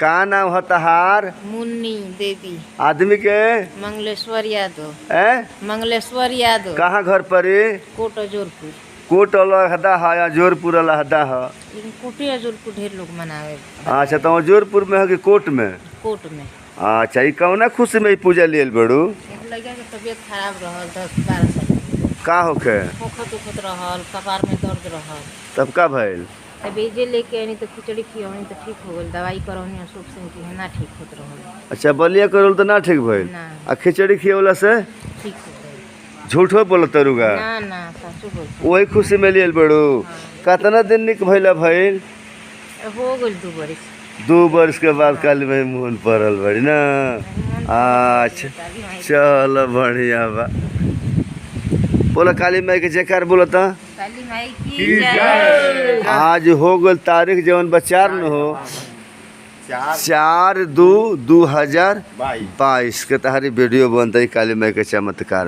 का नाम है तहार? मुन्नी देवी। आदमी के? मंगलेश्वर यादव। ए? मंगलेश्वर यादव। कहाँ घर पड़ी? कोट जोरपुर। कोट अलहदा है या जोरपुर अलहदा है? लेकिन कोटे जोरपुर ढेर लोग मनावे। अच्छा तो जोरपुर में है कि कोट में? कोट में। अच्छा ये कौना खुशी में ई पूजा लियल बड़ू? एक लड़का के तबीयत खराब रहल 10-12 साल। का होखे? होखत उखत रहल, कपार में दर्द रहल। तब का भइल? तब जे लेके आनी तो खिचड़ी खियौनी तो ठीक हो गई। दवाई करौनी अशोक सिंह की ना ठीक होत रहल। अच्छा बलिया करल तो ना ठीक भइल? ना आ खिचड़ी खियवला से ठीक हो गई। झूठो बोलत तरुगा? ना ना सासू बोलते वही खुशी में लियल बड़ू। कितना दिन निक भइला भइल? हो गई 2 बरिस। 2 वर्ष के बाद काली माई मुहन पड़ल बड़ी ना। अच्छा चलो बढ़िया बा। बोला काली माई के जयकार बोलता। काली माई की जय। आज हो गल तारीख जवन बचार न हो 4/2/2022 के तहारी वीडियो बनता काली माई के चमत्कार।